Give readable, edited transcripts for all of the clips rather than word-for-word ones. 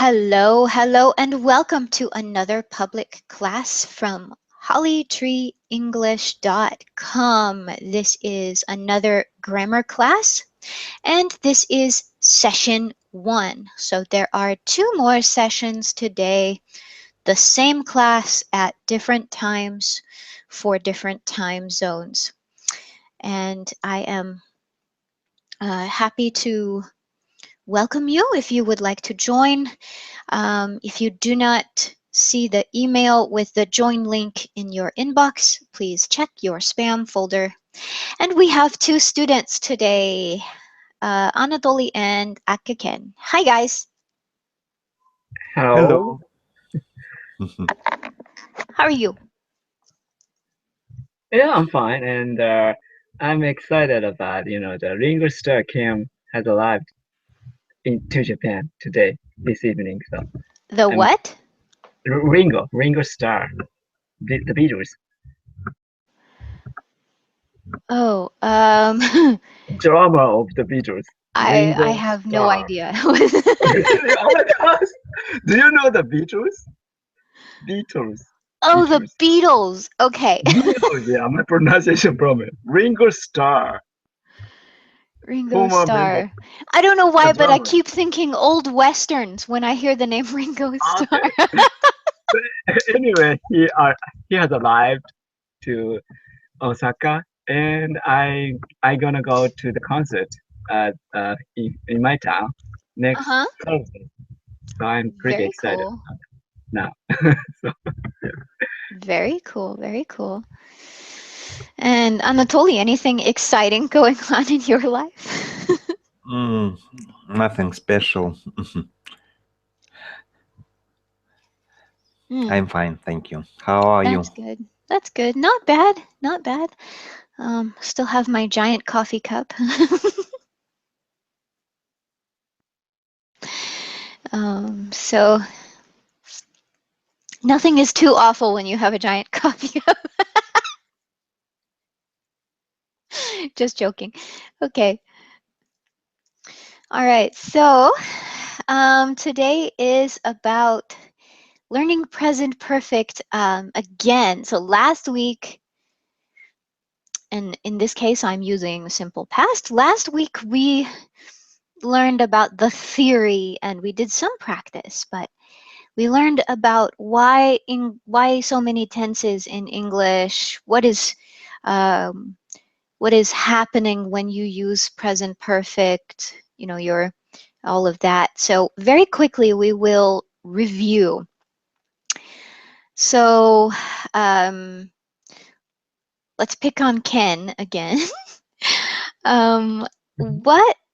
Hello, and welcome to another public class from hollytreeenglish.com. This is another grammar class, and this is session 1. So there are 2 more sessions today, the same class at different times for different time zones. And I am happy to welcome you if you would like to join. If you do not see the email with the join link in your inbox, please check your spam folder. And we have 2 students today, Anatole and Akaken. Hi, guys. Hello. How are you? Yeah, I'm fine, and I'm excited about the Ringo Starr has arrived to Japan today, this evening. So The I'm what? Ringo Starr, the Beatles, Oh, drummer of the Beatles, I Ringo have no Starr. idea. Really? Oh my gosh! Do you know the Beatles? Beatles, Oh, the Beatles, Beatles. Okay. Beatles. Yeah, my pronunciation problem. Ringo Starr, Ringo former member, Starr. I don't know the why, but I drummer. keep thinking old westerns when I hear the name Ringo Starr. Okay. Anyway, he has arrived to Osaka, and I gonna go to the concert in my town next Uh-huh. Thursday. So I'm pretty Very excited cool. now. So Very cool. Very cool. And Anatoly, anything exciting going on in your life? Nothing special. I'm fine, thank you. How are you? That's good. That's good. Not bad. Not bad. Still have my giant coffee cup. So nothing is too awful when you have a giant coffee cup. Just joking. Okay. All right. So today is about learning present perfect again. So last week, and in this case, I'm using simple past. Last week, we learned about the theory and we did some practice, but we learned about why so many tenses in English, what is happening when you use present perfect, all of that. So very quickly, we will review. So let's pick on Ken again.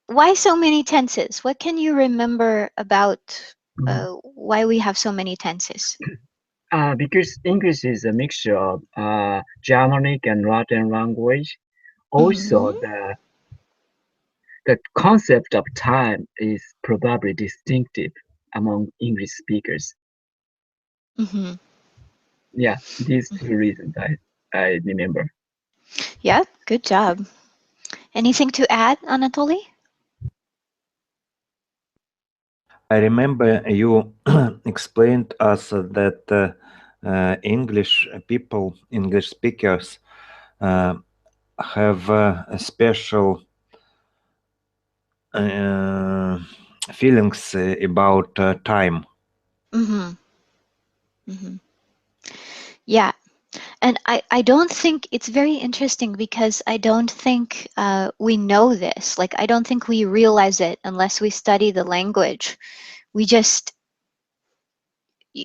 Why so many tenses? What can you remember about why we have so many tenses? because English is a mixture of Germanic and Latin language. Also, Mm-hmm. the concept of time is probably distinctive among English speakers. Mm-hmm. Yeah, these 2 reasons I remember. Yeah, good job. Anything to add, Anatoly? I remember you explained us that English people, English speakers, have a special feelings about time. Mm-hmm. Mm-hmm. Yeah, and I don't think it's very interesting because I don't think we know this. Like, I don't think we realize it unless we study the language. We just,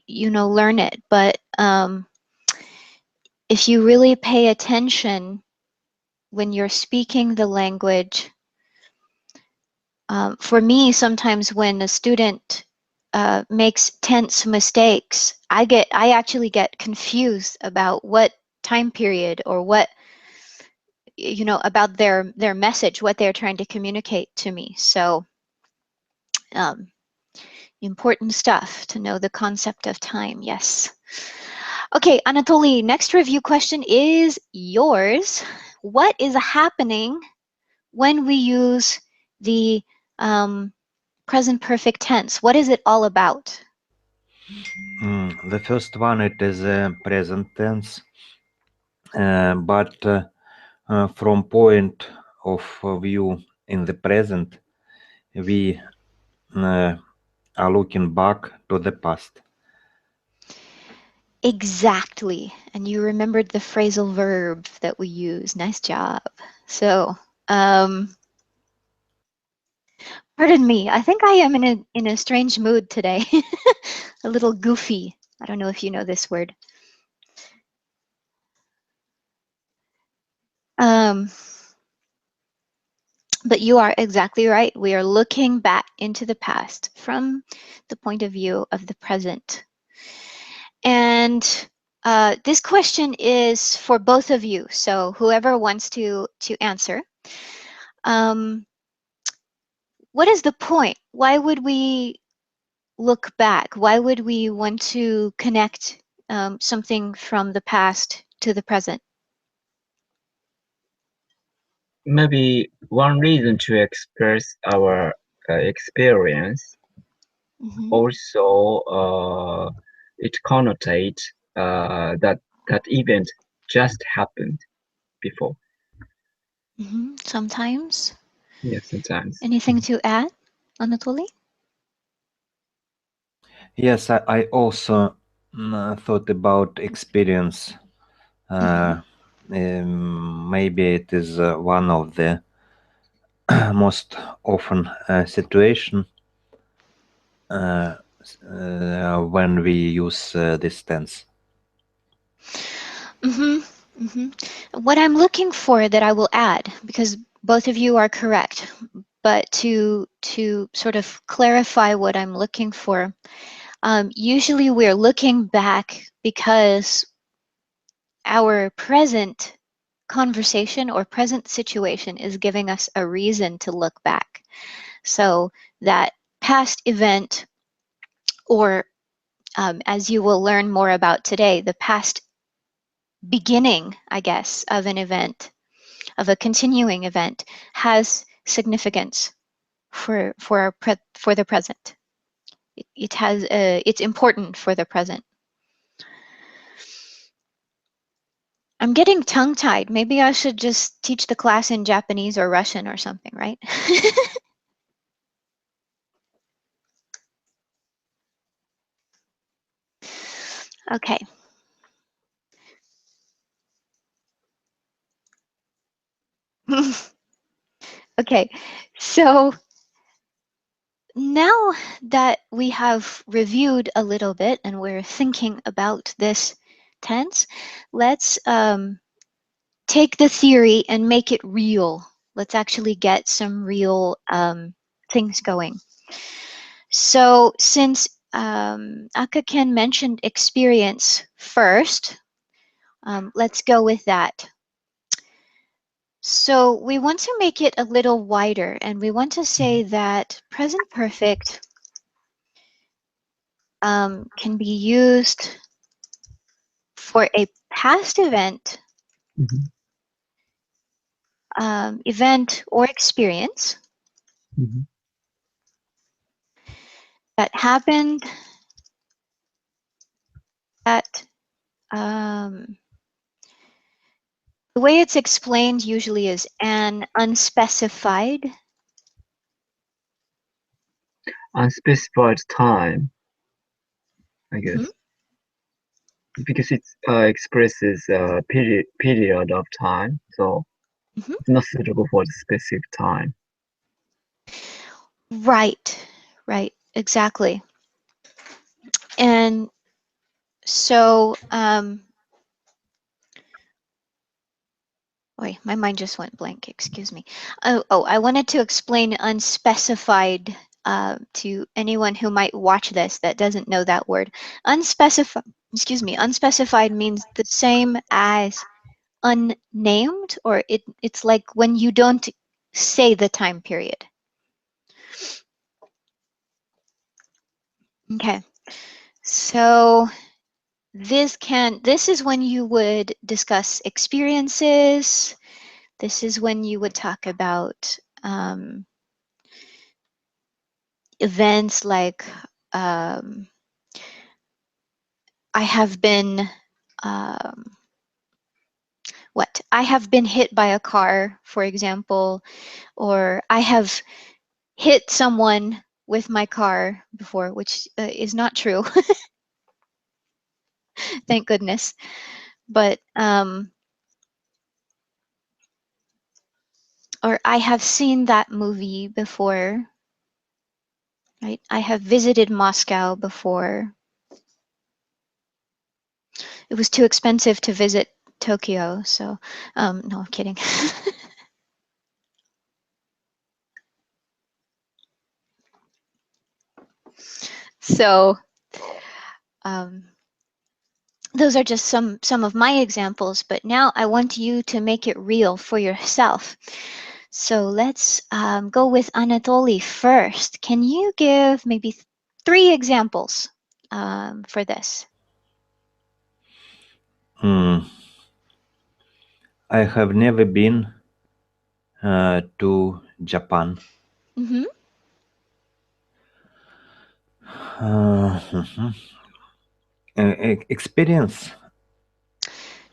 learn it. But if you really pay attention when you're speaking the language, for me, sometimes when a student makes tense mistakes, I actually get confused about what time period or what, about their message, what they're trying to communicate to me. So important stuff to know the concept of time. Yes. Okay, Anatoly, next review question is yours. What is happening when we use the present perfect tense? What is it all about? The first one it is present tense, but from point of view in the present, we uh, are looking back to the past. Exactly. And you remembered the phrasal verb that we use. Nice job. So, pardon me. I think I am in a strange mood today. A little goofy. I don't know if you know this word. But you are exactly right. We are looking back into the past from the point of view of the present. And this question is for both of you. So whoever wants to answer. What is the point? Why would we look back? Why would we want to connect something from the past to the present? Maybe one reason to express our experience. Mm-hmm. Also, it connotates that event just happened before. Mm-hmm. Sometimes. Yes, sometimes. Anything to add, Anatoly? Yes, I also thought about experience. Mm-hmm. Maybe it is one of the most often situation when we use this tense. Mm-hmm. Mm-hmm. What I'm looking for that I will add, because both of you are correct, but to sort of clarify what I'm looking for, usually we're looking back because our present conversation or present situation is giving us a reason to look back. So that past event, or as you will learn more about today, the past beginning, I guess, of an event, of a continuing event, has significance for the present. It has it's important for the present. I'm getting tongue-tied. Maybe I should just teach the class in Japanese or Russian or something, right? Okay. Okay. So now that we have reviewed a little bit and we're thinking about this tense, let's take the theory and make it real. Let's actually get some real things going. So since Akaken mentioned experience first, let's go with that. So we want to make it a little wider, and we want to say that present perfect can be used for a past event, Mm-hmm. event or experience Mm-hmm. that happened at um, the way it's explained usually is an unspecified. Unspecified time, I Mhm, guess, because it expresses a period of time, so mhm. it's not suitable for the specific time. Right, right, exactly. And so, wait, my mind just went blank, excuse me. Oh, I wanted to explain unspecified to anyone who might watch this that doesn't know that word. Unspecified, excuse me, unspecified means the same as unnamed, or it's like when you don't say the time period. Okay, so this is when you would discuss experiences. This is when you would talk about events like um, I have been um, I have been hit by a car, for example, or I have hit someone with my car before, which is not true, thank goodness. But or I have seen that movie before, right? I have visited Moscow before. It was too expensive to visit Tokyo, so no, I'm kidding. So um, those are just some of my examples, but now I want you to make it real for yourself. So let's go with Anatole first. Can you give maybe 3 examples for this? Mm, I have never been to Japan. Mm-hmm. Mhm. Experience.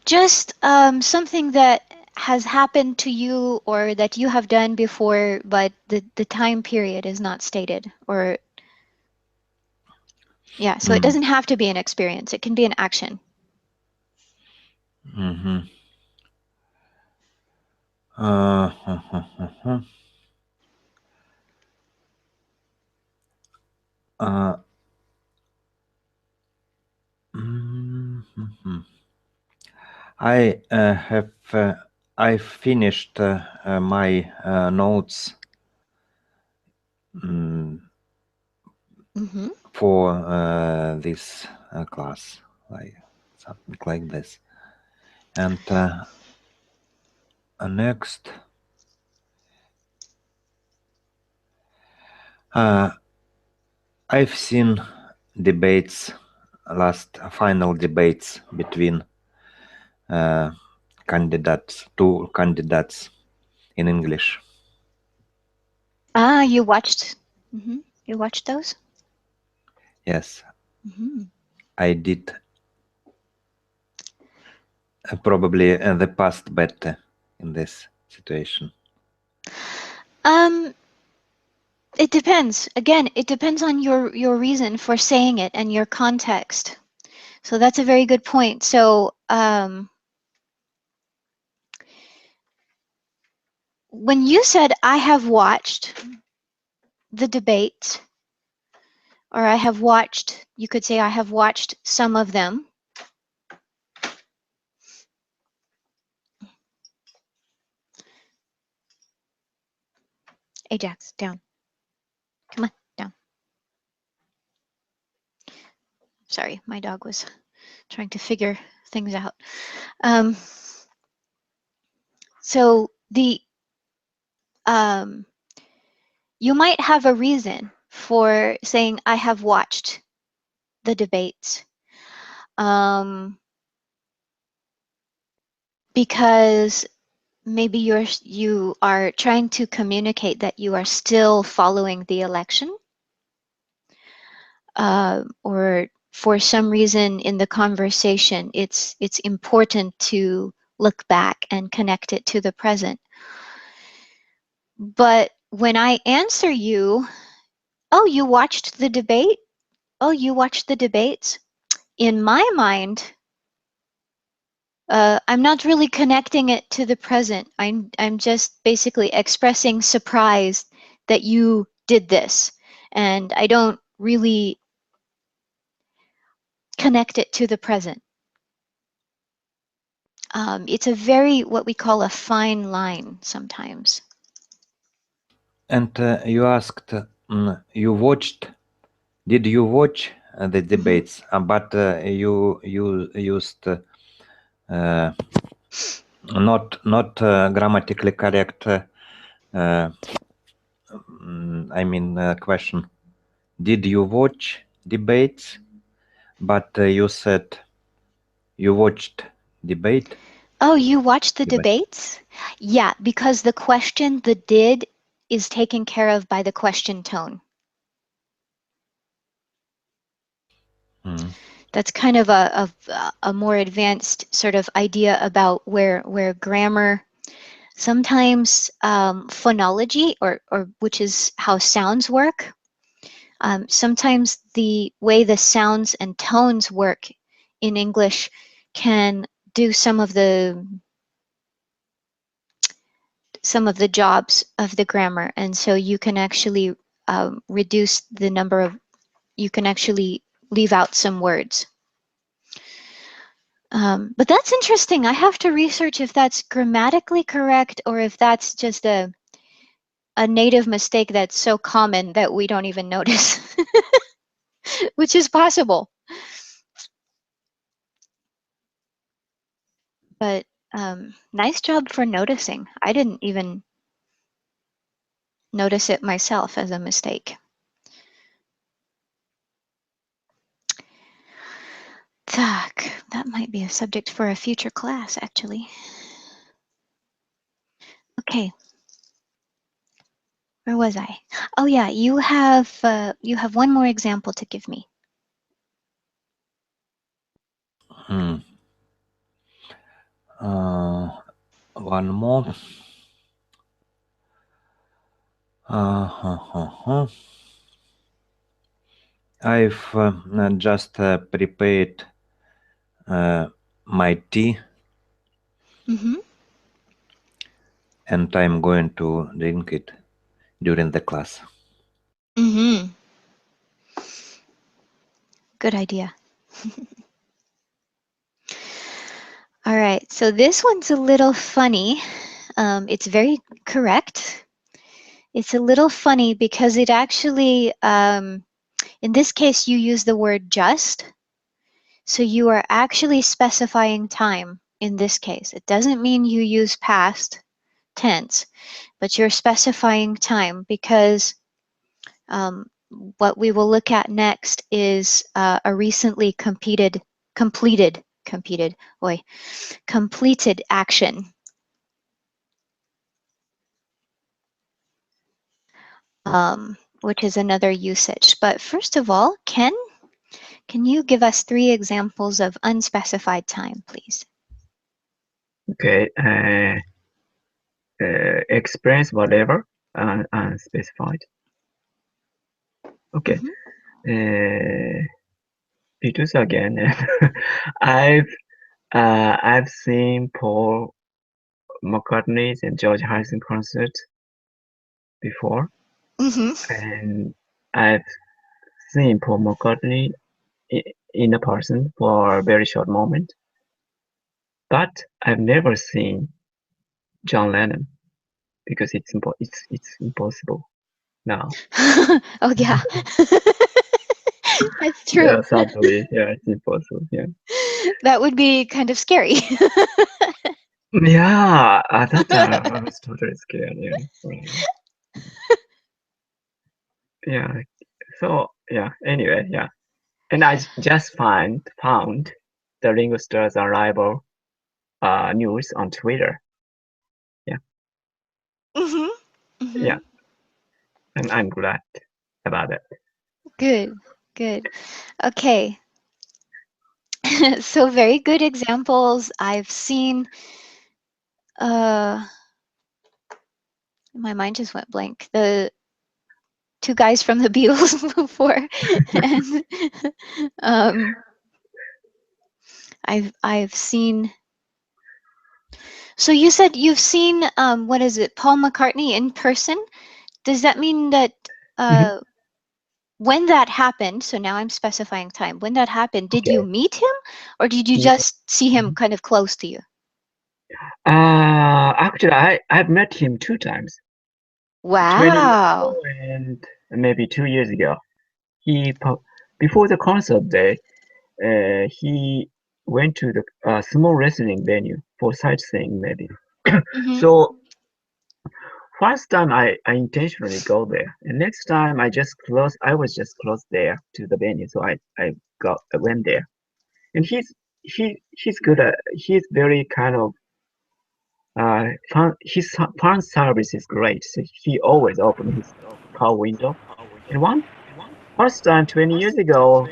Just something that has happened to you or that you have done before, but the time period is not stated. Or, yeah, so it Mm, doesn't have to be an experience. It can be an action. mhm. Uh, uh, mhm. I finished my notes mm, Mm-hmm. for this class, like something like this. And next, uh, I've seen debates, last final debates between uh, two candidates in English. Ah, you watched. Mm-hmm. You watched those? Yes, Mm-hmm. I did probably the past better in this situation. Um, it depends. Again, it depends on your reason for saying it and your context. So that's a very good point. So when you said I have watched the debate, or I have watched, you could say I have watched some of them. Ajax, down. Come on, down. Sorry, my dog was trying to figure things out. Um, so um, you might have a reason for saying I have watched the debates, because maybe you are trying to communicate that you are still following the election, or for some reason in the conversation, it's important to look back and connect it to the present. But when I answer you, oh, you watched the debate? Oh, you watched the debates? In my mind, I'm not really connecting it to the present. I'm just basically expressing surprise that you did this, and I don't really connect it to the present. It's a very, what we call a fine line sometimes. And you asked, did you watch the Hmm. debates? But you used uh, not grammatically correct. I mean question. Did you watch debates? But you said you watched debate. Oh, you watched the Debate. debates? Yeah, because the question, the did, is taken care of by the question tone. That's kind of a more advanced sort of idea about where grammar sometimes phonology or which is how sounds work. Sometimes the way the sounds and tones work in English can do some of the jobs of the grammar, and so you can actually reduce the number of, you can actually leave out some words. But that's interesting. I have to research if that's grammatically correct or if that's just a native mistake that's so common that we don't even notice, which is possible. But nice job for noticing. I didn't even notice it myself as a mistake. That might be a subject for a future class, actually. Okay. Where was I? Oh yeah, you have one more example to give me. One more. I've just prepared my tea, and I'm going to drink it during the class. Good idea. All right, so this one's a little funny. It's very correct. It's a little funny because it actually, in this case, you use the word just. So you are actually specifying time in this case. It doesn't mean you use past tense, but you're specifying time because what we will look at next is a recently completed action. Which is another usage. But first of all, Ken, can you give us 3 examples of unspecified time, please? Okay. Express whatever unspecified. Okay. Because again, I've seen Paul McCartney's and George Harrison concert before, and I've seen Paul McCartney in a person for a very short moment, but I've never seen John Lennon because it's impossible now. Oh yeah. That's true. Yeah, sadly, yeah, it's impossible. Yeah. That would be kind of scary. Yeah, at that time I was totally scared. Yeah, right. Yeah. So yeah. Anyway, yeah, and I just found the Ringo Starr's arrival news on Twitter. Yeah. Yeah, and I'm glad about it. Good. Okay. So very good examples. I've seen, my mind just went blank. The 2 guys from the Beatles before, and I've seen. So you said you've seen what is it, Paul McCartney in person? Does that mean that when that happened? So now I'm specifying time. When that happened, did you Okay. meet him, or did you just see him kind of close to you? Actually, I've met him 2 times. 20 years Wow. ago and maybe 2 years ago. Before the concert day, he went to the small wrestling venue for sightseeing maybe. So first time I intentionally go there, and next time I was just close there to the venue, so I went there, and he's good at he's very kind of his fan service is great. So he always open his car window, and first time 20 years ago,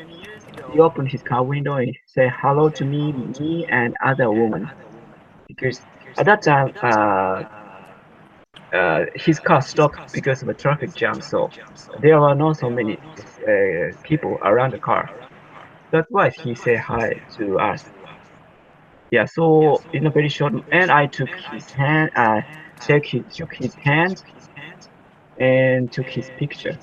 he opened his car window and said hello to me and other woman. Because at that time, his car stopped because of a traffic jam, so there were not so many people around the car. That's why he said hi to us. Yeah, so in a very short, and I took his hand, shook his hand, and took his picture.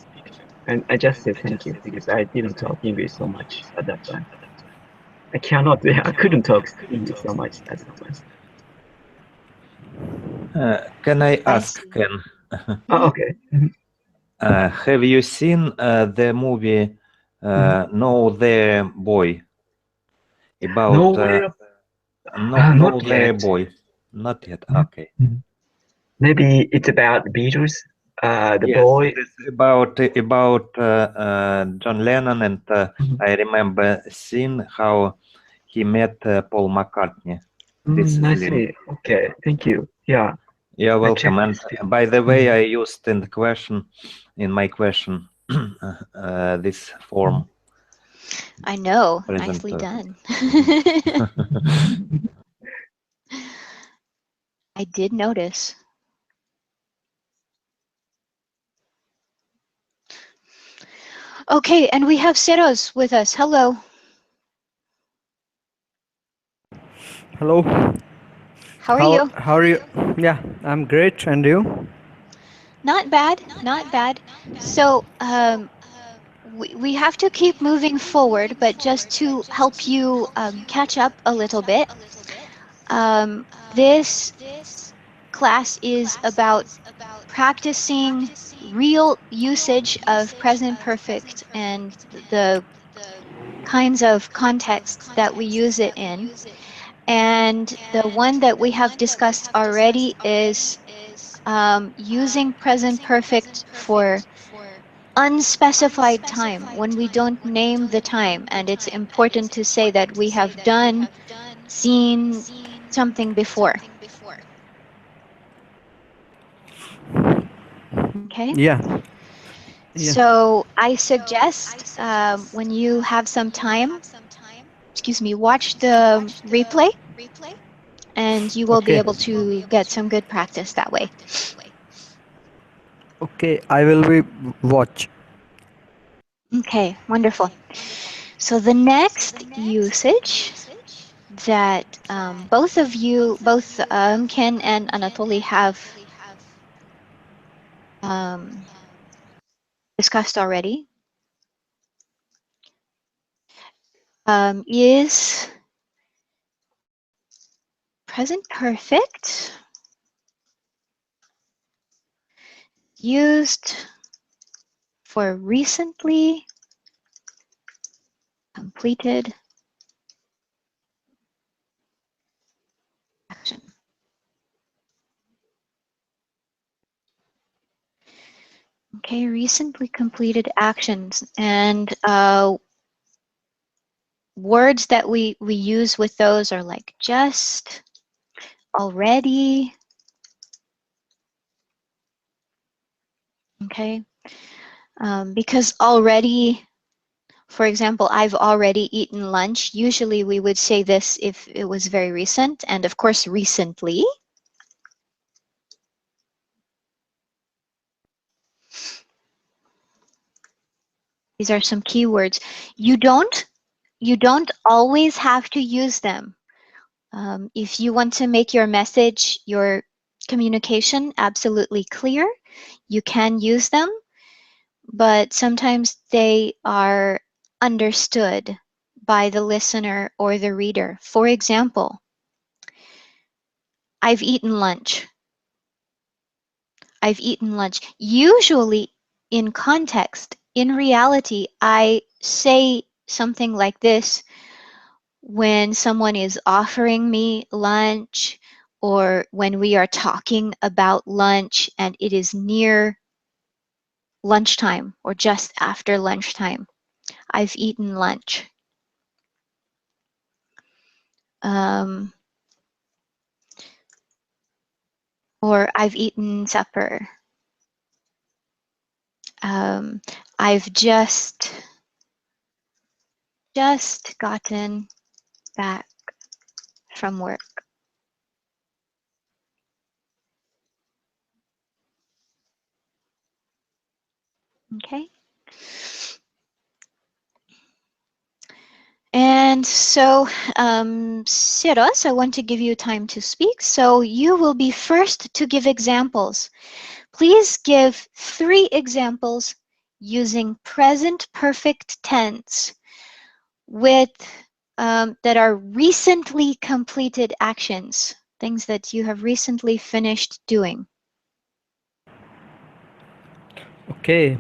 And I just said thank you because I didn't talk English so much at that time. I cannot, I couldn't talk English so much at that time. Can I I ask, see. Ken? Oh, Mhm. okay. Have you seen the movie Know the Boy? About Nowhere, Know not the yet. Boy? Not yet. Okay. Maybe it's about the Beatles, the Yes, boy. it is about John Lennon, and I remember seeing how he met Paul McCartney. This I link. see. Okay, thank you. Yeah, You're I checked welcome. And this too. by the way, I used in my question, this form, I know. present Nicely perfect. done. I did notice. Okay, and we have Saros with us. Hello. Hello. How are you? How are you? Yeah, I'm great. And you? Not bad, not bad. So, we have to keep moving forward, but just to help you catch up a little bit, this class is about practicing real usage of present perfect and the kinds of contexts that we use it in. And the one that we have discussed already is using present perfect for unspecified time when we don't name the time. And it's important to say that we have done, seen something before. Okay. Yeah. Yeah. So I suggest when you have some time, excuse me, watch the replay and you will be Okay. able to get some good practice that way. Okay. I will be watch. Okay, wonderful. So the next usage that both of you, both Ken and Anatoly have um, discussed already, is present perfect used for recently completed action. Okay, recently completed actions and words that we use with those are like just, already. Okay, because already, for example, I've already eaten lunch. Usually we would say this if it was very recent, and of course recently. These are some keywords. You don't always have to use them. If you want to make your message, your communication absolutely clear, you can use them, but sometimes they are understood by the listener or the reader. For example, I've eaten lunch. I've eaten lunch. Usually in context, in reality, I say something like this when someone is offering me lunch or when we are talking about lunch and it is near lunchtime or just after lunchtime. I've eaten lunch. Um, or I've eaten supper. Um, I've just just gotten back from work. Okay. And so, Saros, I want to give you time to speak. So you will be first to give examples. Please give 3 examples using present perfect tense with that are recently completed actions, things that you have recently finished doing. Okay.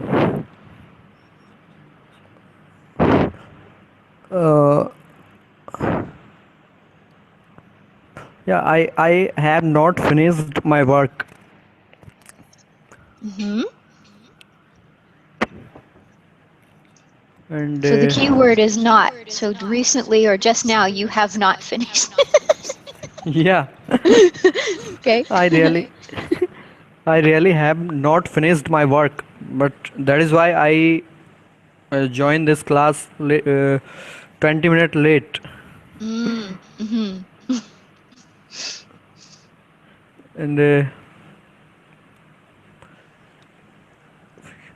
Uh, yeah, I have not finished my work, Mm-hmm. and So the key word is not. So recently or just now, you have not finished. yeah, Okay. I really, I really have not finished my work, but that is why I joined this class 20 minutes late, Mm-hmm. and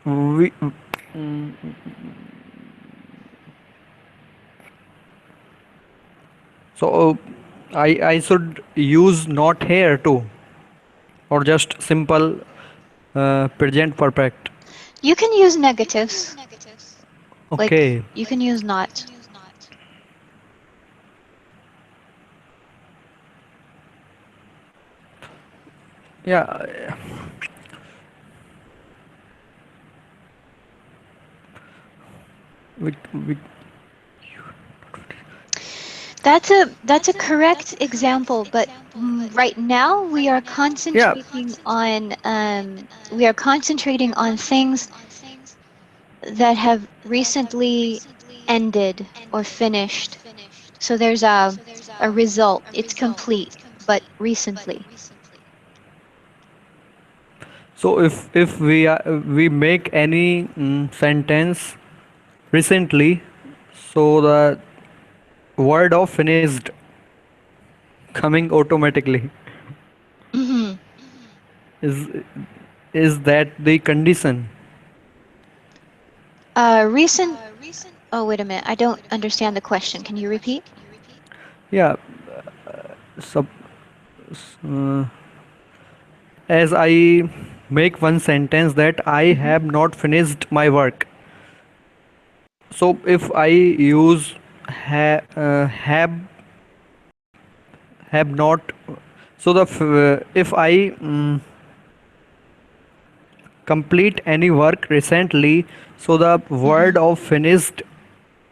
we. mm, So I should use not here too, or just simple present perfect. You can use negatives. Like, Okay. you can use not. Yeah. We That's a correct example, but right now yeah. we are concentrating on things that have recently ended or finished. So there's a result. It's complete, but recently. So if we make any sentence recently, so the word of finished coming automatically, Hmm. is is that the condition? Recent. Oh, wait a minute. I don't understand the question. Can you repeat? Yeah. Sub, uh, as I make one sentence that I Hmm. have not finished my work. So if I use have not, so if I complete any work recently, so the Hmm. word of finished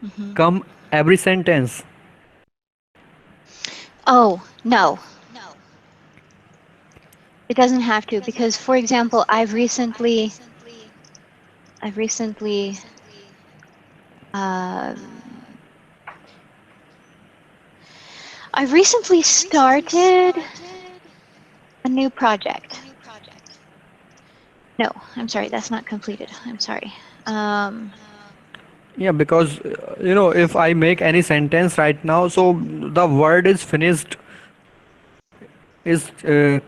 Hmm. come every sentence. Oh, no. It doesn't have to because, for example, I've recently um, I've recently started a new project. No, I'm sorry, that's not completed. I'm sorry. Um, Yeah, because if I make any sentence right now, so the word is finished is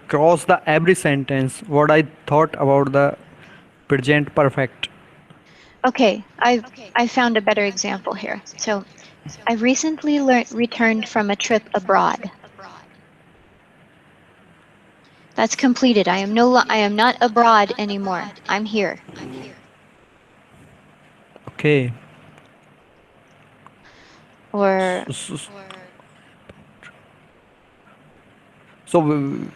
cross the every sentence what I thought about the present perfect. okay, I found a better example here. So I recently returned from a trip abroad. That's completed. I am not abroad anymore. I'm here. Okay. Or So mm,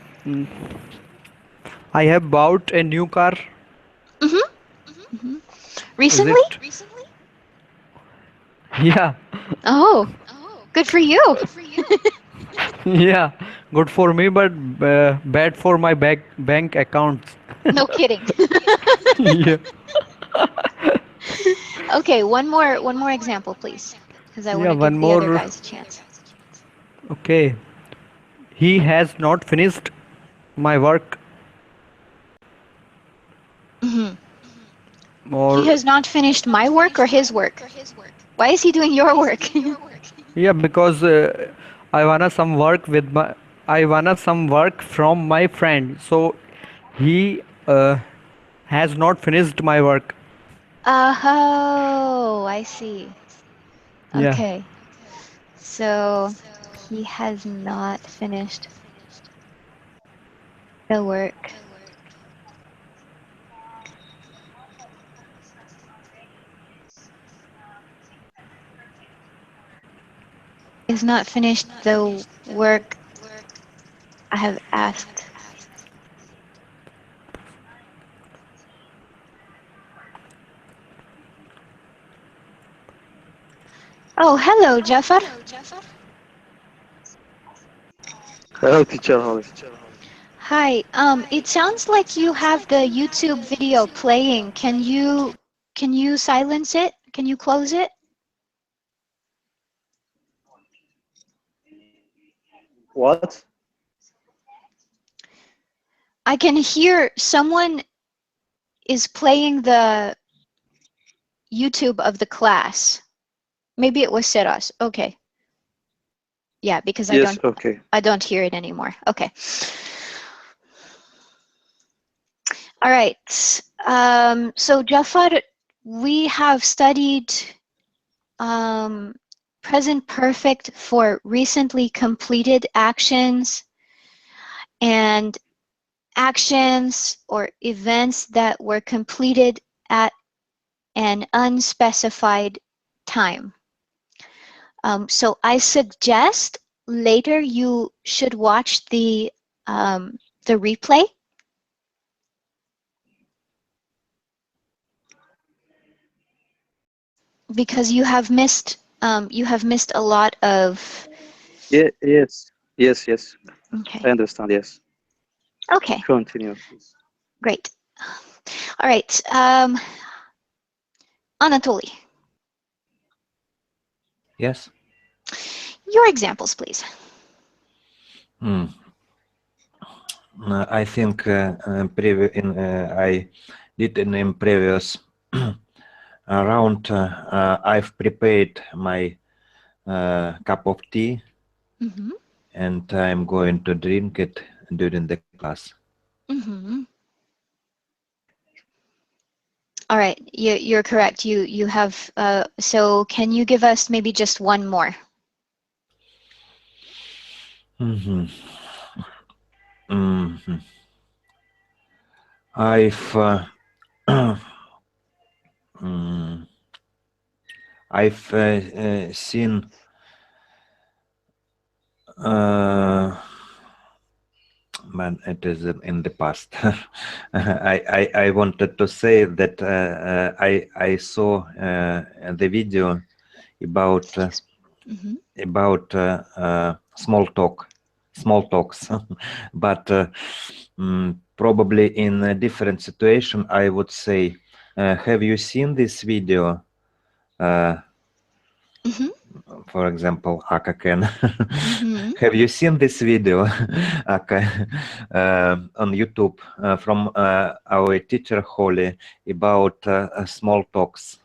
I have bought a new car. mhm, mhm. Is Recently? it? Yeah. Oh, good for you. Yeah. Good for me, but bad for my bank accounts. No kidding. Yeah. Okay, one more example, please, because I want Yeah. to One give the other more. guys a chance. Okay. He has not finished my work. Hmm. He or has not finished my work or his work. Why is he doing your work? yeah, because I wanna some work from my friend. So he has not finished my work. Oh, I see. Yeah. Okay. So he has not finished the work. Is not finished the work I have asked. Oh, hello, Jafar. Hello, teacher Holly. Hi. It sounds like you have the YouTube video playing. Can you silence it? Can you close it? What? I can hear someone is playing the YouTube of the class. Maybe it was Saros. Okay. Yeah, because Yes, okay. I don't hear it anymore. Okay. All right. So Jafar, we have studied present perfect for recently completed actions and actions or events that were completed at an unspecified time. So I suggest later you should watch the replay because you have missed a lot of. Yeah, yes. Okay. I understand, yes. Okay. Continue, please. Great. All right. Anatole, Yes. your examples, please. Hmm. I think I did in previous round. I've prepared my cup of tea, Mm-hmm. and I'm going to drink it during the class. Mm-hmm. All right, you're correct. You have. So can you give us maybe just one more? Mhm. Mhm. I've mm, I've seen but it is in the past. I wanted to say that I saw the video about Mm-hmm. small talks, but probably in a different situation, I would say, have you seen this video? Mm-hmm. For example, Aka Ken. Mm-hmm. Have you seen this video, Aka, on YouTube from our teacher Holly about small talks?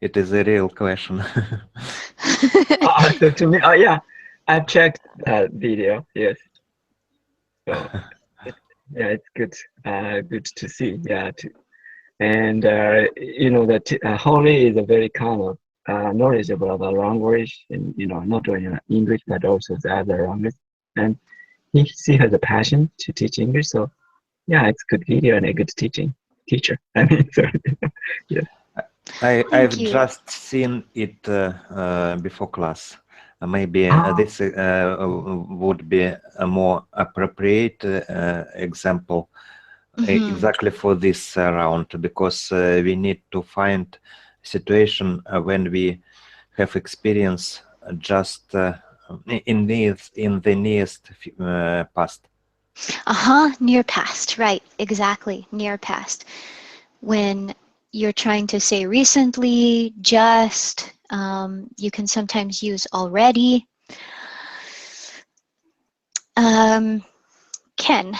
It is a real question. So to me, yeah, I've checked that video. Yes. So yeah, it's good. Good to see. Yeah. And that Holly is a very kind of knowledgeable about language, and not only English but also the other language. And she has a passion to teach English. So yeah, it's good video and a good teacher. I mean, so yeah. Thank I've you. just seen it before class. Maybe Ah, this would be a more appropriate example Mm-hmm. exactly for this round, because we need to find situation when we have experience just in the nearest past. Near past. Right. Exactly. Near past. When you're trying to say recently, just, you can sometimes use already. Ken,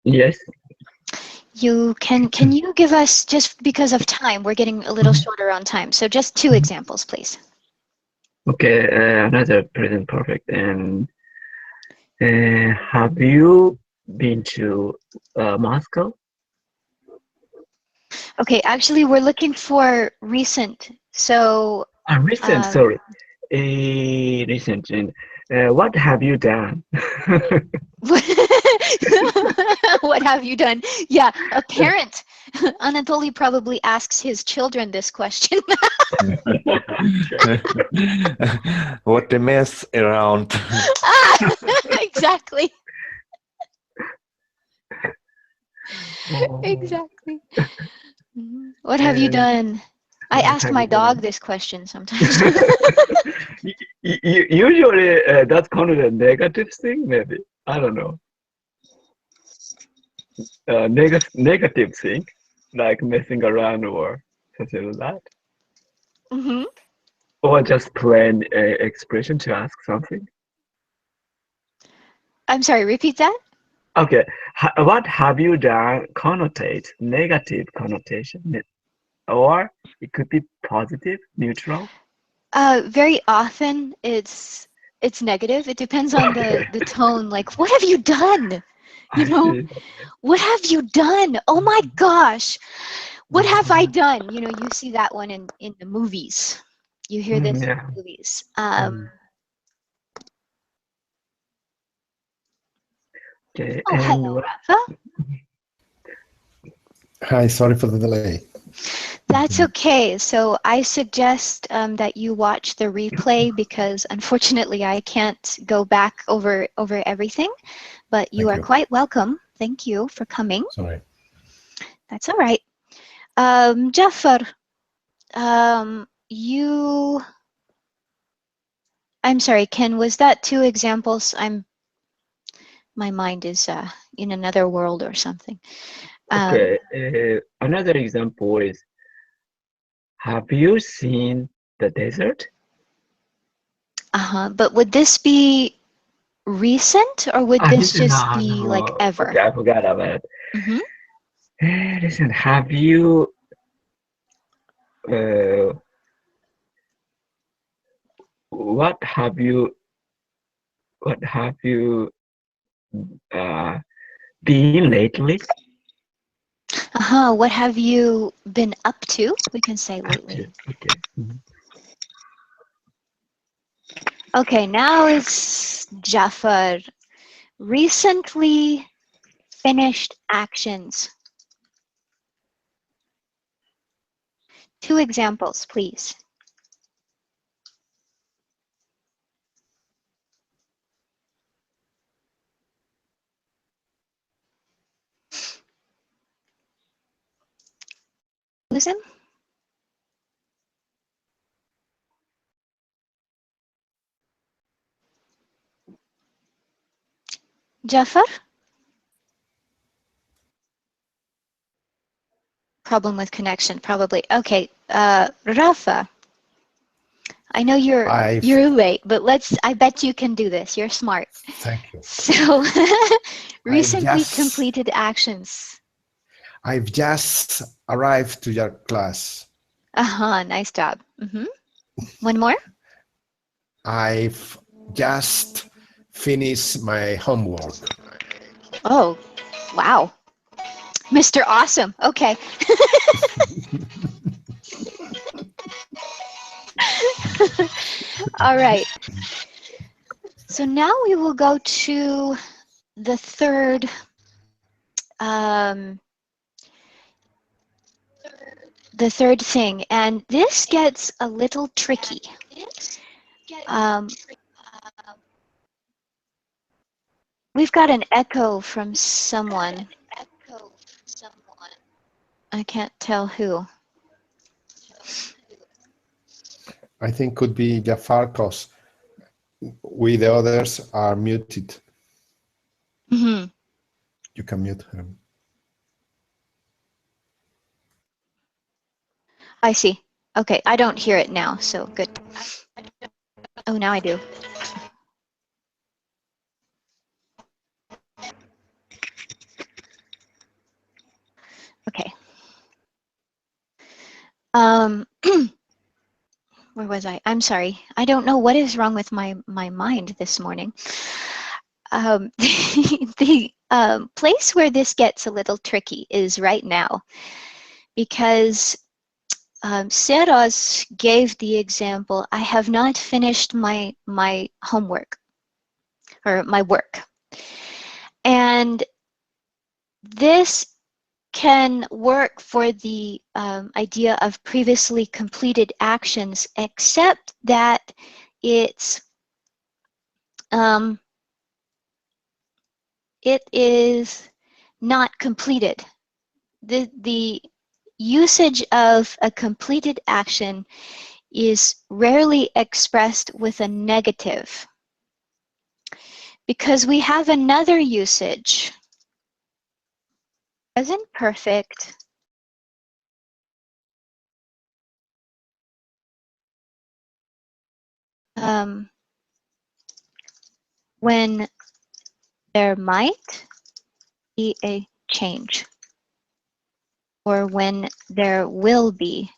Yes. Can you give us, just because of time, we're getting a little shorter on time, so just 2 examples, please. Okay, another present perfect. And have you been to Moscow? Okay, actually, we're looking for recent. So, Recent, sorry. Recent. And what have you done? what have you done? Yeah, a parent. Anatoly probably asks his children this question. What a mess around. Exactly. Oh, Exactly. What have you and done? I what ask have my you dog done? this question sometimes. Usually, that's kind of a negative thing, maybe. I don't know. Negative thing, like messing around or something like that. hmm Or just plain expression to ask something. I'm sorry, repeat that? Okay, what have you done connotates negative connotation, or it could be positive, neutral. Very often it's negative. It depends on Okay, the tone. Like, what have you done? You I know, see. what have you done? Oh my gosh, what have I Mhm. done? You know, you see that one in the movies. You hear this in Yeah. the movies. Mm. Okay, Oh, and hello, what? Rafa. Hi, sorry for the delay. That's okay. So I suggest that you watch the replay because unfortunately I can't go back over everything, but you Thank are you. quite welcome. Thank you for coming. Sorry. That's all right. Jafar, you, I'm sorry, Ken, was that 2 examples? My mind is in another world or something. Okay, another example is, have you seen the desert? But would this be recent or would this This is just not, be like no. ever? Okay, I forgot about it. Mm-hmm. Listen, have you, uh, what have you, what have you, uh, been lately? What have you been up to? We can say lately. Okay. Mhm. Okay, now it's Jafar. Recently finished actions. 2 examples, please. Listen. Jafar? Problem with connection, probably. Okay, Rafa. I know you're late, but I bet you can do this. You're smart. Thank you. So, I've recently just completed actions. I've just arrived to your class. Nice job. One more? I've just finished my homework. Oh, wow. Mr. Awesome. Okay. All right. So now we will go to the third thing, and this gets a little tricky. We've got an echo from someone. I can't tell who. I think could be Jafar because we the others are muted. Mm-hmm. You can mute him. I see. Okay, I don't hear it now, so good. Oh, now I do. Where was I? I'm sorry. I don't know what is wrong with my mind this morning. The place where this gets a little tricky is right now, because Saros gave the example, I have not finished my homework or my work. And this can work for the idea of previously completed actions, except that it is not completed. The usage of a completed action is rarely expressed with a negative, because we have another usage. Present perfect when there might be a change, or when there will be.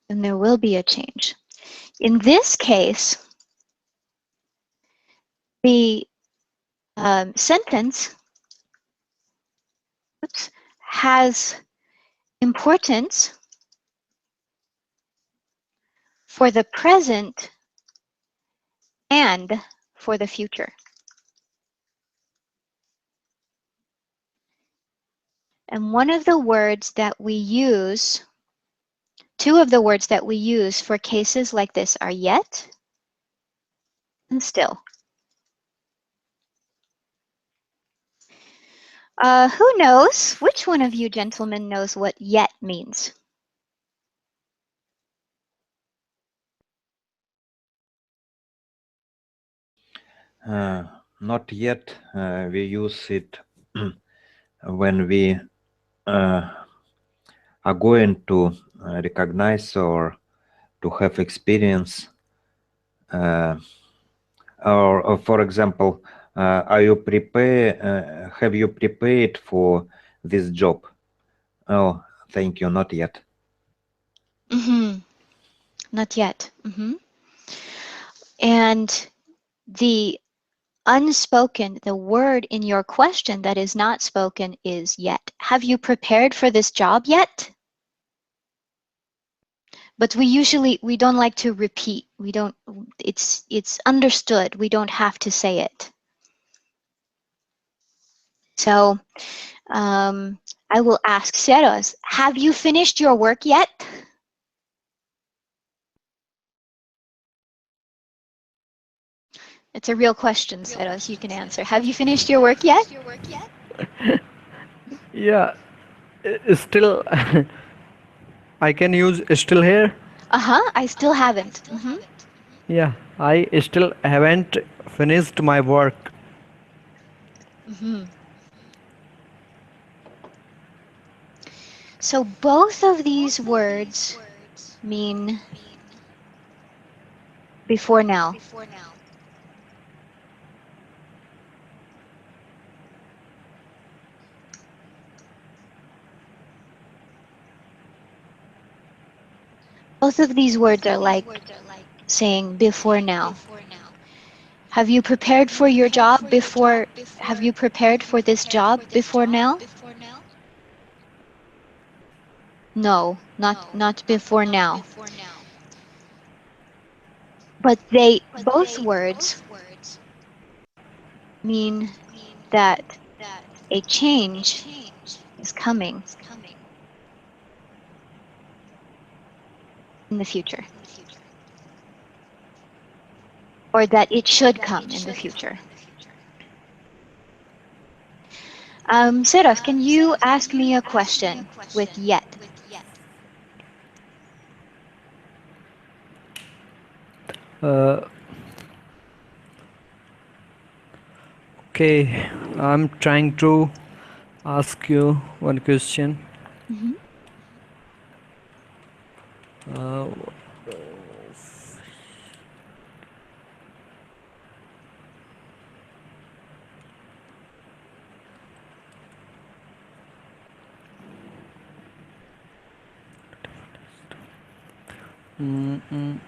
And there will be a change. In this case, the sentence has importance for the present and for the future. And one of the words that we use, two of the words that we use for cases like this are yet and still. Who knows? Which one of you gentlemen knows what yet means? Not yet. We use it when we are going to recognize or to have experience, or for example, are you have you prepared for this job? Oh, thank you, not yet. Not yet. And the unspoken, the word in your question that is not spoken is yet. Have you prepared for this job yet? But we don't like to repeat. We don't, it's understood. We don't have to say it. So I will ask Saros, have you finished your work yet? It's a real question, Saros. You can answer. Have you finished your work yet? Yeah, still I can use still here. I still haven't. Yeah, I still haven't finished my work. So both of these words mean before now. Both of these words are like saying before now. Have you prepared for your job before? Have you prepared for this job before now? No, not before now. But both words mean that a change is coming in the future, or that it should come in the future. Saros, can you ask me a question with yet? Okay, I'm trying to ask you one question. Uh, Mm, mm.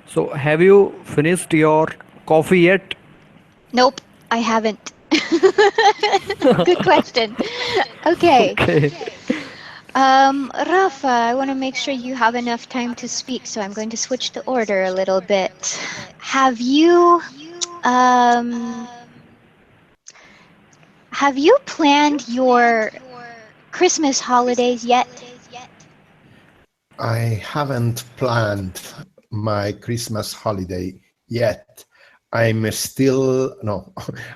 So, have you finished your coffee yet? Nope, I haven't. Good question. Okay. Okay. Rafa, I want to make sure you have enough time to speak, so I'm going to switch the order a little bit. Have you um have you planned your Christmas holidays yet? I haven't planned my Christmas holiday yet. I'm still, no,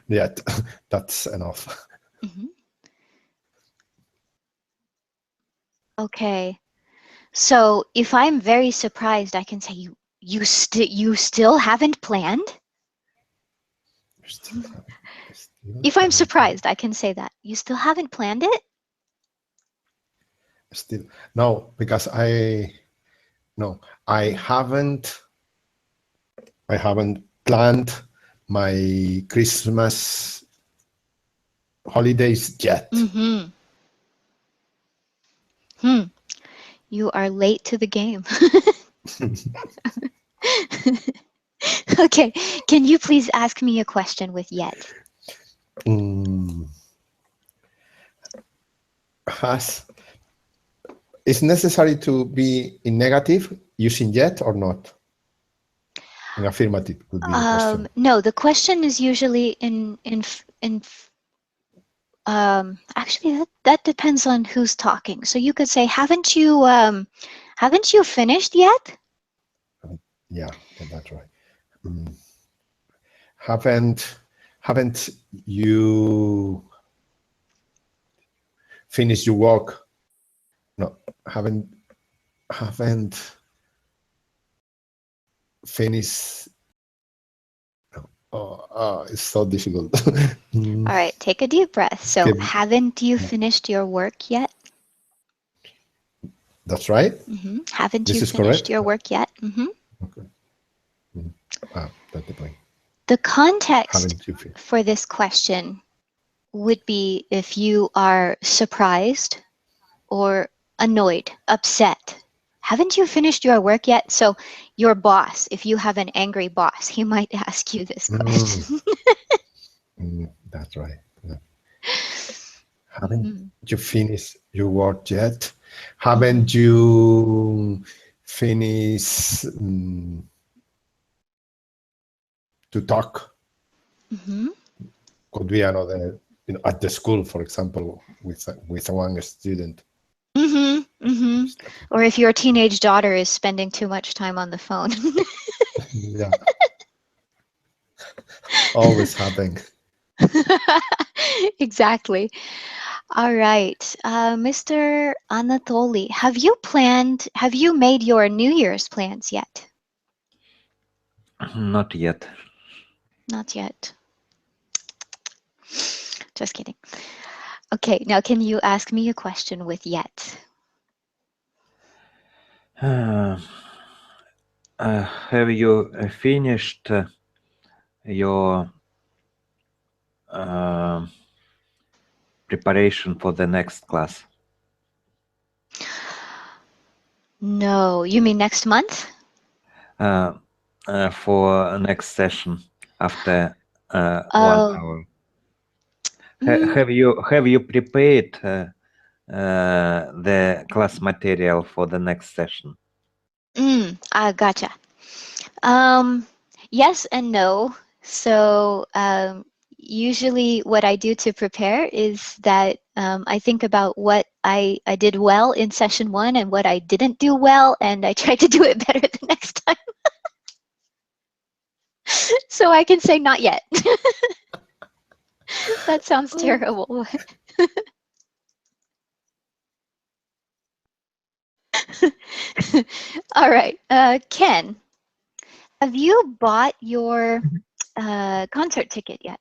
yet. That's enough. Mhm. Okay. So if I'm very surprised, I can say you still haven't planned? Still If I'm haven't surprised, I can say that. You still haven't planned it? Still, no, because no, I haven't planned my Christmas holidays yet. Mm-hmm. Hmm. You are late to the game. Okay. Can you please ask me a question with yet? Mm, is necessary to be in negative using yet or not? In affirmative would be the question. No, the question is usually actually that depends on who's talking. So you could say, haven't you finished yet? Yeah, that's right. Mm, haven't you finished your work? No, haven't finished. No. Oh, it's so difficult. Mm, All right, take a deep breath. So, okay, haven't you finished your work yet? that's right. Haven't This you is finished correct. your work yet? Okay. Mm. That's the point. The context Haven't you finished? for this question would be if you are surprised or annoyed, upset. Haven't you finished your work yet? So, your boss, if you have an angry boss, he might ask you this question. That's right. Yeah. Haven't you finished your work yet? Haven't you finished to talk? Could be another, at the school, for example, with one student. Or if your teenage daughter is spending too much time on the phone. Yeah, always happening. Exactly. All right. Mr. Anatole, have you made your New Year's plans yet? Not yet. Not yet. Just kidding. Okay, now can you ask me a question with yet? Have you finished your preparation for the next class? No, you mean next month? For next session after 1 Oh, hour. mm, Have you prepared the class material for the next session? gotcha. Yes and no. So usually what I do to prepare is that I think about what I did well in session 1 and what I didn't do well, and I try to do it better the next time. So I can say not yet. That sounds terrible. All right, Ken, have you bought your a concert ticket yet?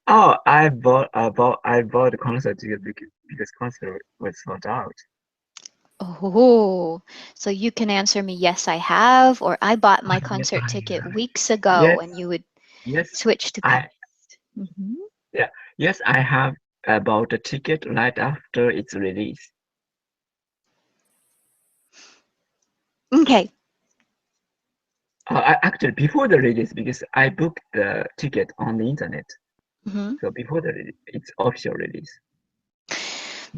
Oh, I bought a concert ticket because concert was sold out. Oh, so you can answer me, yes, I have, or I bought my Yes, concert I ticket have. weeks ago, Yes, and you would yes, switch to I past. Mhm. yeah, yes, I have bought a ticket right after its release. Okay. Actually, before the release, because I booked the ticket on the internet. Hmm. So before its official release.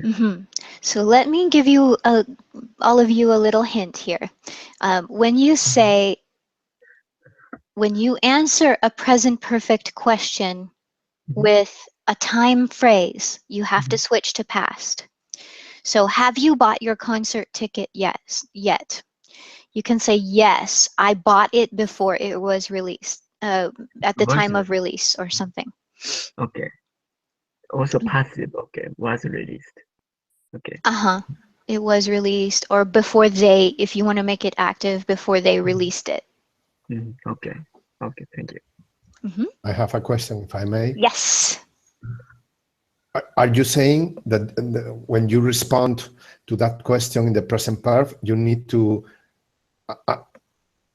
Hmm. So let me give you all of you a little hint here. When you say, when you answer a present perfect question Mhm. with a time phrase, you have to Mhm. switch to past. So have you bought your concert ticket? Yes, yet. You can say, yes, I bought it before it was released, at the Was time of release or something. okay. Also passive. Okay, was released. Okay. Uh-huh. It was released, or before they, if you want to make it active, before they released it. Okay. Okay. Thank you. Hmm. I have a question, if I may. Yes. Are you saying that when you respond to that question in the present perf, you need to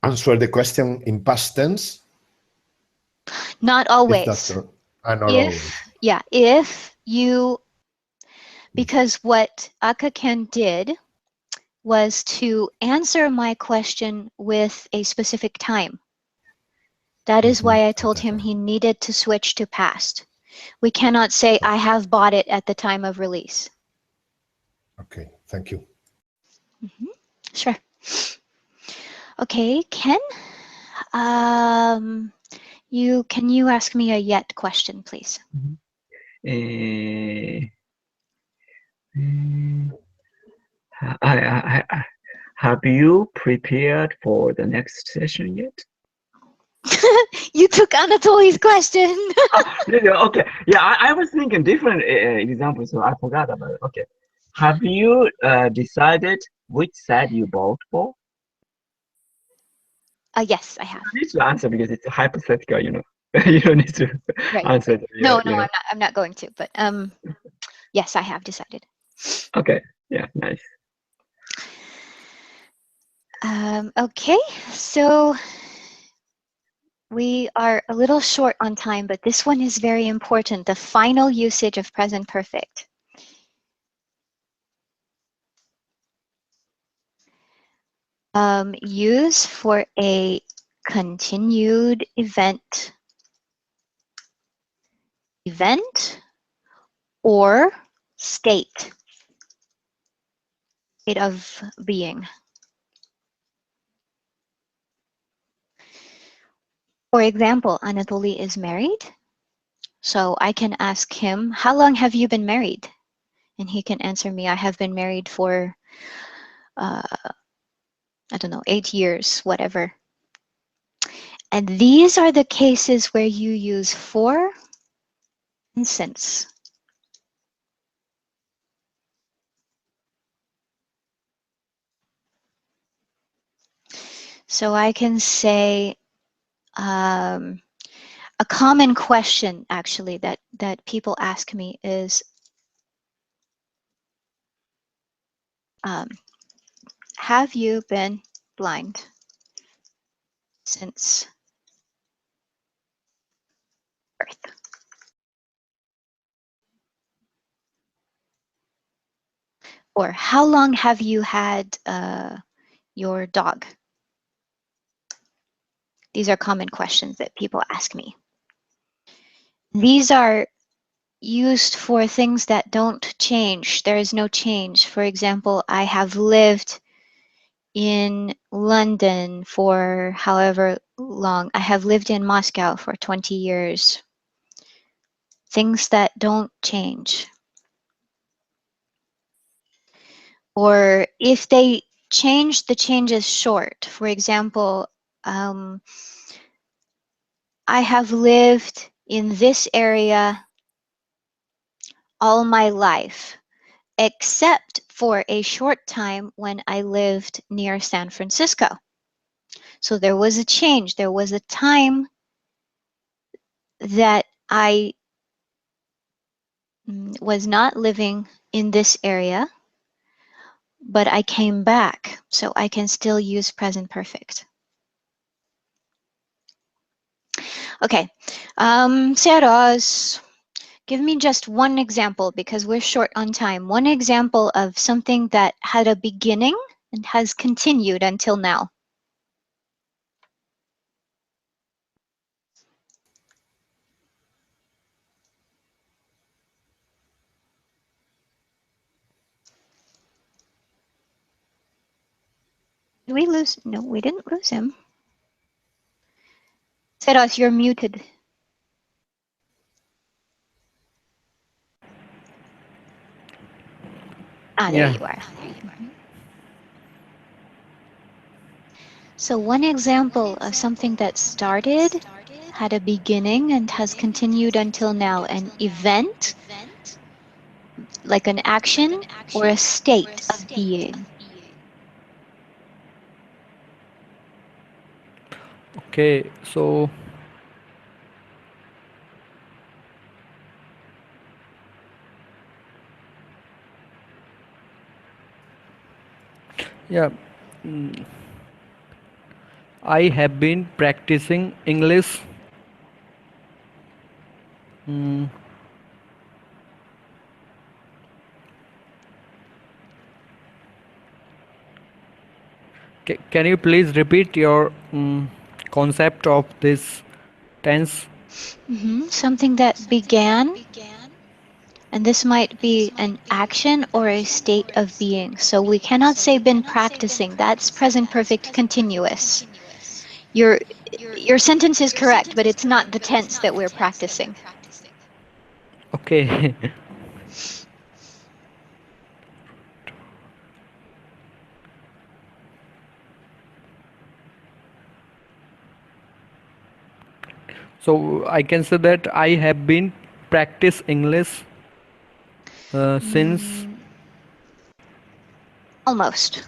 answer the question in past tense? Not Is that always. correct? Not always. If you, because what Akaken did was to answer my question with a specific time. That is why I told him he needed to switch to past. We cannot say, I have bought it at the time of release. Okay, thank you. Sure. Okay, Ken, can you ask me a yet question, please? Eh, mm, have you prepared for the next session yet? You took Anatoly's question. Really? Okay. Yeah, I was thinking different examples, so I forgot about it. Okay. Have you decided which side you vote for? Yes, I have. You need to answer because it's hypothetical, you know. You don't need to Right. answer. No, You know. I'm not going to, but yes, I have decided. Okay. Yeah. Nice. Okay, so we are a little short on time, but this one is very important. The final usage of present perfect. Use for a continued event, or state of being. For example, Anatoly is married, so I can ask him, how long have you been married? And he can answer me, I have been married for, I don't know, 8 years, whatever. And these are the cases where you use for and since. So I can say, a common question actually that people ask me is, have you been blind since birth? Or how long have you had your dog? These are common questions that people ask me. These are used for things that don't change. There is no change. For example, I have lived in London for however long. I have lived in Moscow for 20 years. Things that don't change. Or if they change, the change is short. For example, I have lived in this area all my life, except for a short time when I lived near San Francisco. So there was a change. There was a time that I was not living in this area, but I came back, so I can still use present perfect. Okay, Saros, give me just one example because we're short on time. One example of something that had a beginning and has continued until now. Did we lose? No, we didn't lose him. Saros, you're muted. Ah, there Yeah. you are. So one example of something that started, had a beginning, and has continued until now, an event, like an action, or a state of being. Okay. So yeah, I have been practicing English. Mm, can you please repeat your concept of this tense? Something that began, and this might be an action or a state of being. So we cannot say been practicing. That's present perfect continuous. Your sentence is correct, but it's not the tense that we're practicing. Okay. So I can say that I have been practice English since. Almost.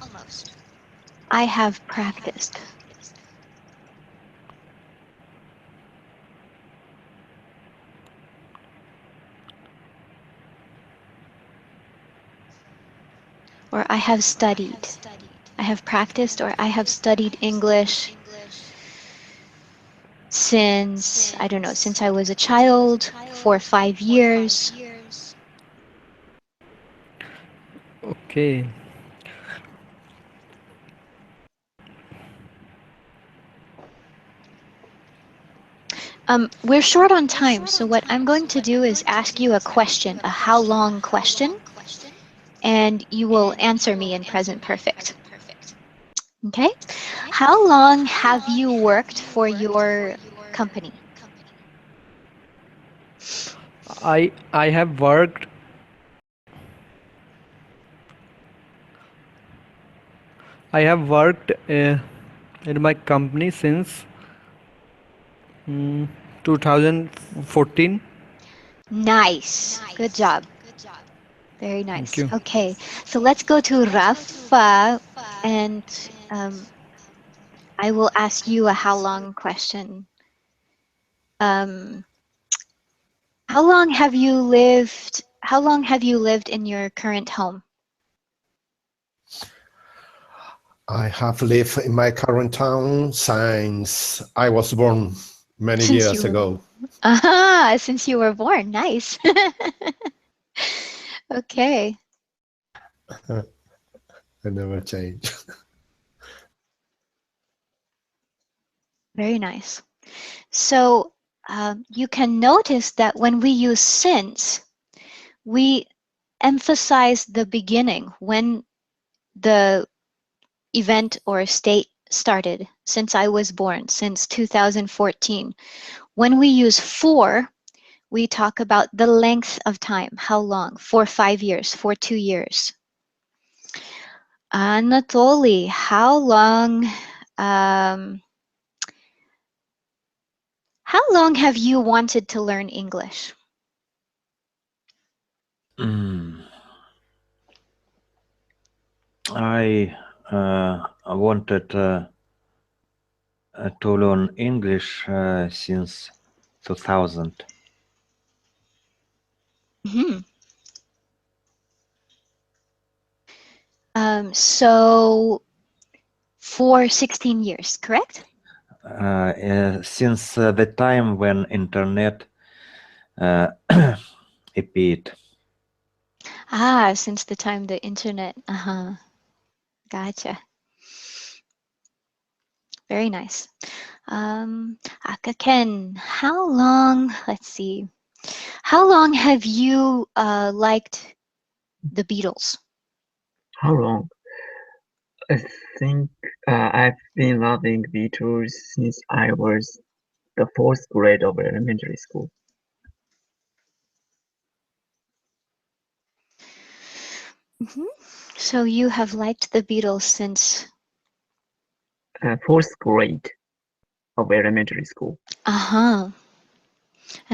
I have practiced. Or I have studied. I have practiced or I have studied English since, I don't know, since I was a child, for 5 years. Okay. We're short on time, so what I'm going to do is ask you a question, a how long question, and you will answer me in present perfect. Okay? How long have you worked for your company? I have worked. I have worked in my company since 2014. Nice. Good job. Very Thank nice. you. Okay, so let's go to Rafa, and I will ask you a how long question. Um, how long have you lived? How long have you lived in your current home? I have lived in my current town since I was born many Since years you were ago. since you were born. Nice. Okay. I never change. Very nice. So you can notice that when we use since, we emphasize the beginning, when the event or state started, since I was born, since 2014. When we use for, we talk about the length of time, how long, for 5 years, for 2 years. Anatole, how long have you wanted to learn English? I wanted to learn English since 2000. Mhm. So for 16 years, correct? Since the time when internet appeared. Since the time the internet. Gotcha. Very nice. Ken, how long, let's see, how long have you liked the Beatles? How long? I think I've been loving Beatles since I was the fourth grade of elementary school. So you have liked the Beatles since... Fourth grade of elementary school. And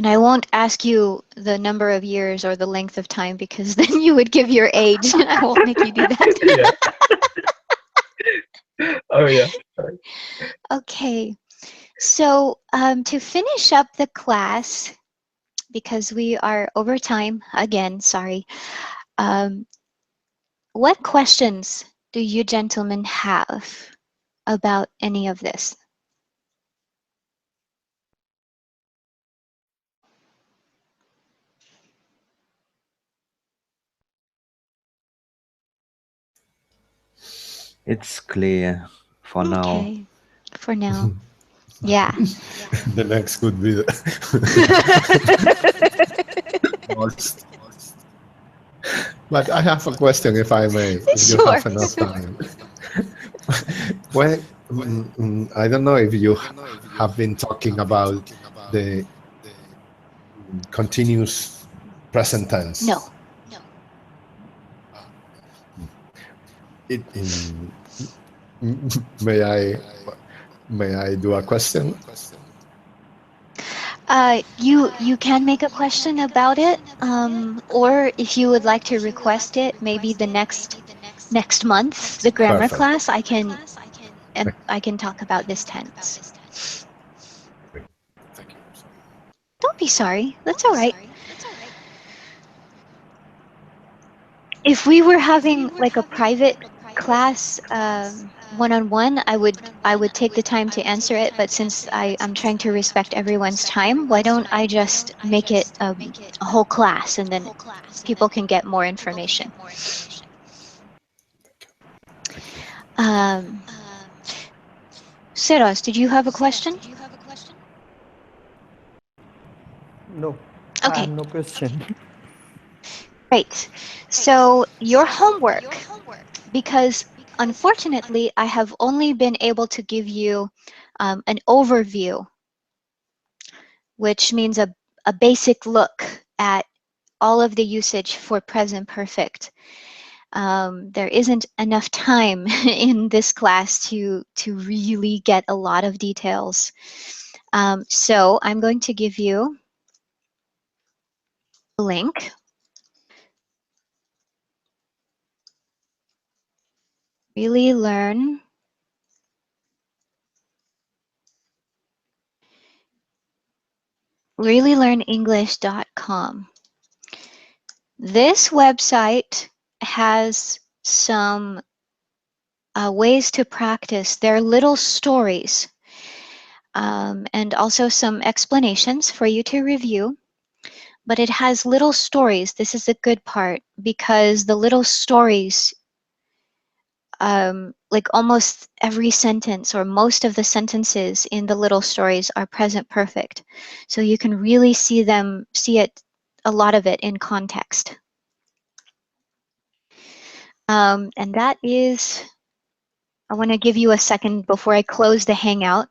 I won't ask you the number of years or the length of time because then you would give your age and I won't make you do that. Yeah. Oh yeah. Sorry. Okay, so to finish up the class, because we are over time again, sorry. What questions do you gentlemen have about any of this? It's clear for now. Okay, for now. Yeah. The next could be the most. But I have a question, if I may, if you have enough time. When I don't know if you have been talking about the continuous present tense. No. May I do a question? You can make a question about it, or if you would like to request it, maybe the next month, the grammar Perfect. class, I can talk about this tense. Thank you. Don't be sorry. That's all right. If we were having like a private class one-on-one, I would take the time to answer it, but since I'm trying to respect everyone's time, why don't I just make it a whole class and then people can get more information. Saros, did you have a question? No, I Okay. have no question. Great. So your homework, because unfortunately I have only been able to give you an overview, which means a basic look at all of the usage for present perfect. There isn't enough time in this class to really get a lot of details. So I'm going to give you a link. Really learn reallylearnenglish.com. This website has some ways to practice. They're little stories and also some explanations for you to review. But it has little stories. This is the good part because the little stories, like almost every sentence or most of the sentences in the little stories are present perfect. So you can really see it, a lot of it in context. And that is, I want to give you a second before I close the Hangout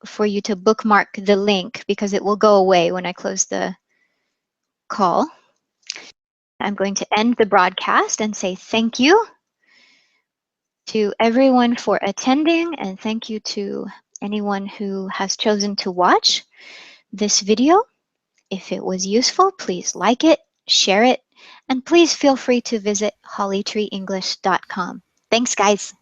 for you to bookmark the link because it will go away when I close the call. I'm going to end the broadcast and say thank you to everyone for attending, and thank you to anyone who has chosen to watch this video. If it was useful, please like it, share it, and please feel free to visit hollytreeenglish.com. Thanks, guys.